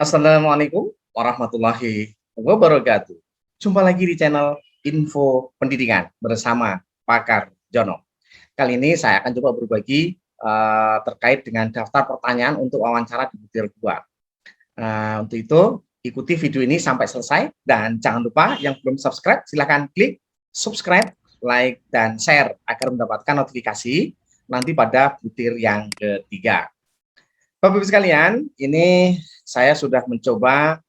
Assalamualaikum warahmatullahi wabarakatuh. Jumpa lagi di channel Info Pendidikan bersama Pakar Jono. Kali ini saya akan coba berbagi terkait dengan daftar pertanyaan untuk wawancara di butir 2. Untuk itu, ikuti video ini sampai selesai dan jangan lupa yang belum subscribe silahkan klik subscribe, like, dan share agar mendapatkan notifikasi nanti pada butir yang ketiga. Bapak-Ibu sekalian, ini saya sudah mencoba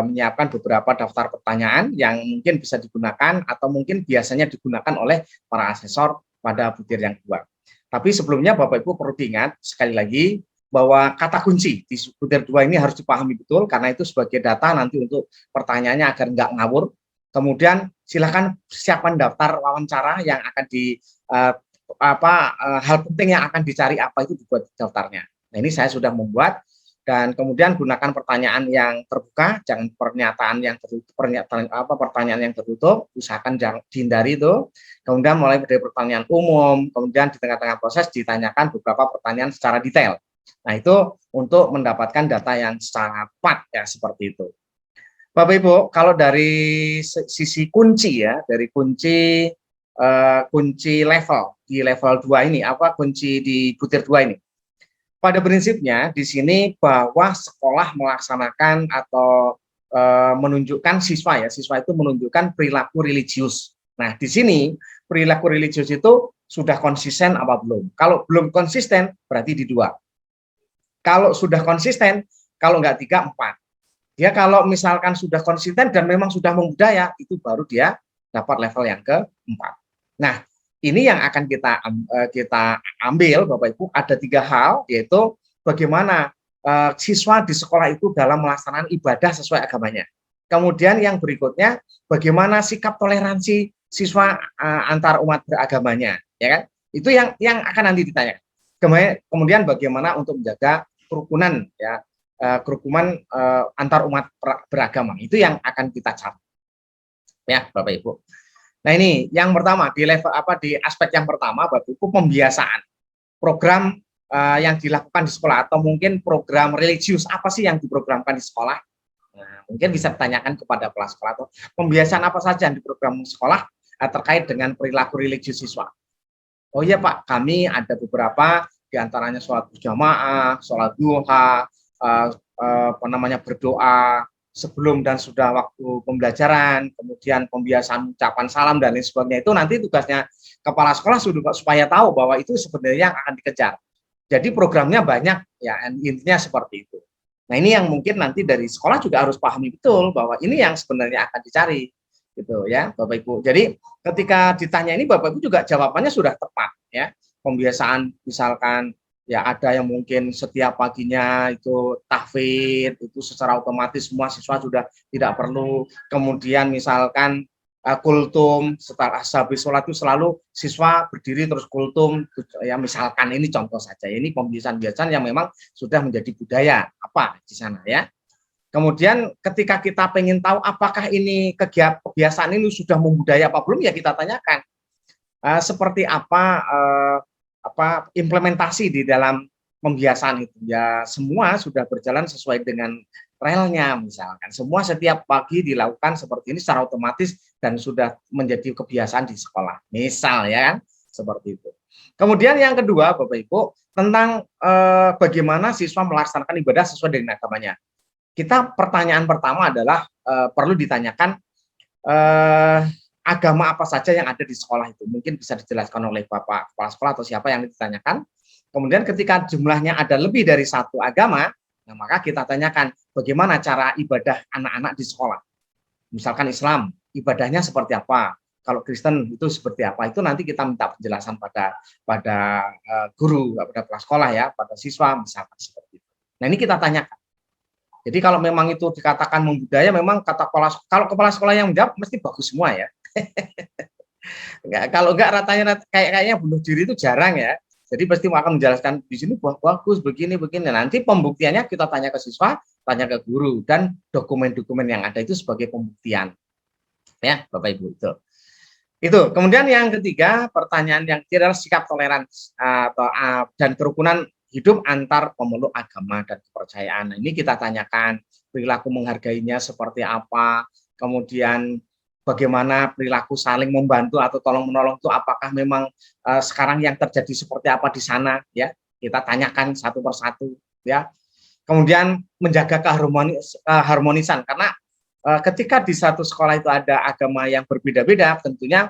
menyiapkan beberapa daftar pertanyaan yang mungkin bisa digunakan atau mungkin biasanya digunakan oleh para asesor pada butir yang kedua. Tapi sebelumnya Bapak Ibu perlu diingat sekali lagi bahwa kata kunci di butir 2 ini harus dipahami betul karena itu sebagai data nanti untuk pertanyaannya agar nggak ngawur. Kemudian silakan siapkan daftar wawancara yang akan hal penting yang akan dicari apa itu dibuat daftarnya. Nah, ini saya sudah membuat dan kemudian gunakan pertanyaan yang terbuka, jangan pertanyaan yang tertutup, usahakan jangan dihindari itu. Kemudian mulai dari pertanyaan umum, kemudian di tengah-tengah proses ditanyakan beberapa pertanyaan secara detail. Nah, itu untuk mendapatkan data yang sangat tepat ya seperti itu. Bapak Ibu, kalau dari sisi kunci ya, dari kunci level di level 2 ini, kunci di butir 2 ini. Pada prinsipnya di sini bahwa sekolah melaksanakan atau menunjukkan siswa itu menunjukkan perilaku religius. Nah, di sini perilaku religius itu sudah konsisten apa belum? Kalau belum konsisten berarti di 2. Kalau sudah konsisten, kalau enggak 3, 4. Dia kalau misalkan sudah konsisten dan memang sudah membudaya, itu baru dia dapat level yang ke-4. Nah, ini yang akan kita ambil Bapak Ibu, ada 3 hal, yaitu bagaimana siswa di sekolah itu dalam melaksanakan ibadah sesuai agamanya. Kemudian yang berikutnya, bagaimana sikap toleransi siswa antar umat beragamanya, ya kan? Itu yang akan nanti ditanya. Kemudian bagaimana untuk menjaga kerukunan ya, kerukunan antar umat beragama. Itu yang akan kita cari. Ya, Bapak Ibu. Nah, ini yang pertama di level di aspek yang pertama Bapak Ibu, pembiasaan. Program yang dilakukan di sekolah atau mungkin program religius apa sih yang diprogramkan di sekolah? Nah, mungkin bisa ditanyakan kepada kepala sekolah atau pembiasaan apa saja yang di program sekolah terkait dengan perilaku religius siswa. Oh iya Pak, kami ada beberapa diantaranya sholat berjamaah, sholat duha, berdoa sebelum dan sudah waktu pembelajaran, kemudian pembiasaan ucapan salam dan lain sebagainya. Itu nanti tugasnya kepala sekolah supaya tahu bahwa itu sebenarnya yang akan dikejar. Jadi programnya banyak ya, intinya seperti itu. Nah, ini yang mungkin nanti dari sekolah juga harus pahami betul bahwa ini yang sebenarnya akan dicari gitu ya Bapak Ibu. Jadi ketika ditanya ini Bapak Ibu juga jawabannya sudah tepat ya. Pembiasaan misalkan ya ada yang mungkin setiap paginya itu tahfidz, itu secara otomatis semua siswa sudah tidak perlu. Kemudian misalkan kultum setelah habis sholat itu selalu siswa berdiri terus kultum ya, misalkan ini contoh saja. Ini pembiasaan-pembiasaan yang memang sudah menjadi budaya apa di sana ya. Kemudian ketika kita pengen tahu apakah ini kebiasaan ini sudah membudaya apa belum, ya kita tanyakan seperti apa implementasi di dalam pembiasaan itu. Ya semua sudah berjalan sesuai dengan relnya, misalkan semua setiap pagi dilakukan seperti ini secara otomatis dan sudah menjadi kebiasaan di sekolah, misal ya kan, seperti itu. Kemudian yang kedua Bapak Ibu, tentang bagaimana siswa melaksanakan ibadah sesuai dengan agamanya. Kita pertanyaan pertama adalah perlu ditanyakan agama apa saja yang ada di sekolah itu. Mungkin bisa dijelaskan oleh Bapak kepala sekolah atau siapa yang ditanyakan. Kemudian ketika jumlahnya ada lebih dari satu agama, nah maka kita tanyakan bagaimana cara ibadah anak-anak di sekolah. Misalkan Islam, ibadahnya seperti apa? Kalau Kristen itu seperti apa? Itu nanti kita minta penjelasan pada guru, pada kepala sekolah ya, pada siswa misalkan seperti itu. Nah, ini kita tanyakan. Jadi kalau memang itu dikatakan membudaya, memang kalau kepala sekolah yang menjawab mesti bagus semua ya. Kalau enggak ratanya kayaknya bunuh diri itu jarang ya. Jadi pasti akan menjelaskan di sini bagus begini. Nanti pembuktiannya kita tanya ke siswa, tanya ke guru, dan dokumen-dokumen yang ada itu sebagai pembuktian. Ya, Bapak Ibu itu. Kemudian yang ketiga, pertanyaan yang ketiga adalah sikap toleransi dan kerukunan hidup antar pemeluk agama dan kepercayaan. Nah, ini kita tanyakan perilaku menghargainya seperti apa, kemudian bagaimana perilaku saling membantu atau tolong menolong itu apakah memang sekarang yang terjadi seperti apa di sana, ya kita tanyakan satu persatu, ya. Kemudian menjaga keharmonisan karena ketika di satu sekolah itu ada agama yang berbeda-beda, tentunya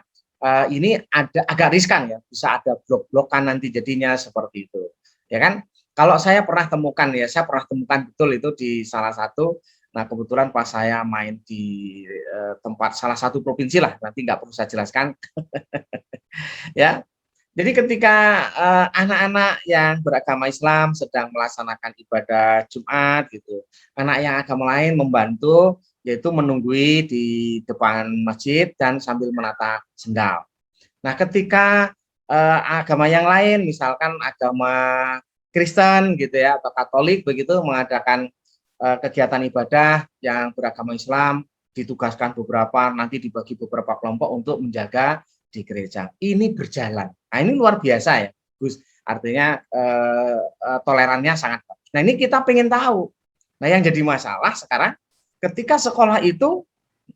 ini ada agak riskan ya, bisa ada blok-blokan nanti jadinya seperti itu, ya kan? Kalau saya pernah temukan ya, saya pernah temukan betul itu di salah satu. Nah kebetulan pas saya main di tempat salah satu provinsi lah, nanti nggak perlu saya jelaskan, ya. Jadi ketika anak-anak yang beragama Islam sedang melaksanakan ibadah Jumat gitu, anak yang agama lain membantu yaitu menunggui di depan masjid dan sambil menata sendal. Nah, ketika agama yang lain, misalkan agama Kristen gitu ya atau Katolik begitu mengadakan kegiatan ibadah yang beragama Islam, ditugaskan beberapa, nanti dibagi beberapa kelompok untuk menjaga di gereja. Ini berjalan. Nah, ini luar biasa ya, Gus. Artinya tolerannya sangat bagus. Nah, ini kita pengen tahu. Nah, yang jadi masalah sekarang ketika sekolah itu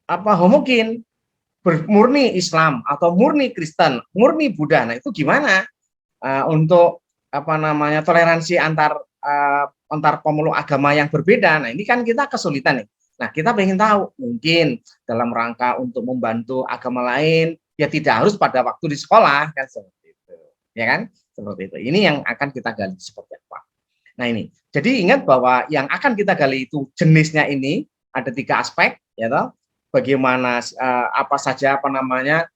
apa homogen, murni Islam atau murni Kristen, murni Buddha. Nah, itu gimana untuk apa namanya toleransi antar pemeluk agama yang berbeda. Nah, ini kan kita kesulitan nih. Nah, kita pengen tahu mungkin dalam rangka untuk membantu agama lain ya tidak harus pada waktu di sekolah kan seperti itu. Ya kan? Seperti itu. Ini yang akan kita gali seperti apa. Nah, ini. Jadi ingat bahwa yang akan kita gali itu jenisnya ini ada 3 aspek ya toh. Bagaimana apa saja apa namanya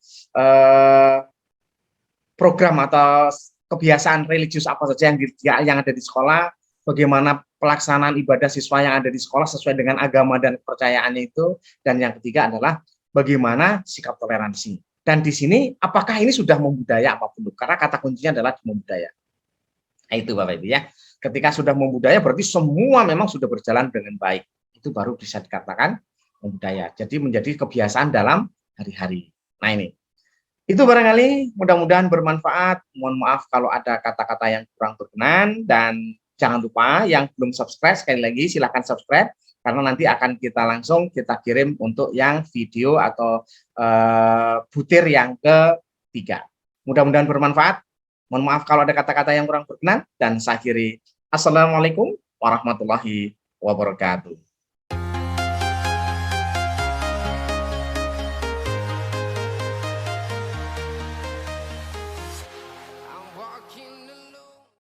program atau kebiasaan religius apa saja yang ada di sekolah, bagaimana pelaksanaan ibadah siswa yang ada di sekolah sesuai dengan agama dan kepercayaannya itu, dan yang ketiga adalah bagaimana sikap toleransi. Dan di sini apakah ini sudah membudaya apapun, karena kata kuncinya adalah membudaya. Nah, itu Bapak Ibu ya. Ketika sudah membudaya berarti semua memang sudah berjalan dengan baik. Itu baru bisa dikatakan membudaya. Jadi menjadi kebiasaan dalam hari-hari. Nah, ini. Itu barangkali mudah-mudahan bermanfaat. Mohon maaf kalau ada kata-kata yang kurang berkenan, dan jangan lupa yang belum subscribe sekali lagi silahkan subscribe karena nanti akan kita kirim untuk yang video atau butir yang ketiga. Mudah-mudahan bermanfaat. Mohon maaf kalau ada kata-kata yang kurang berkenan dan saya akhiri. Assalamualaikum warahmatullahi wabarakatuh.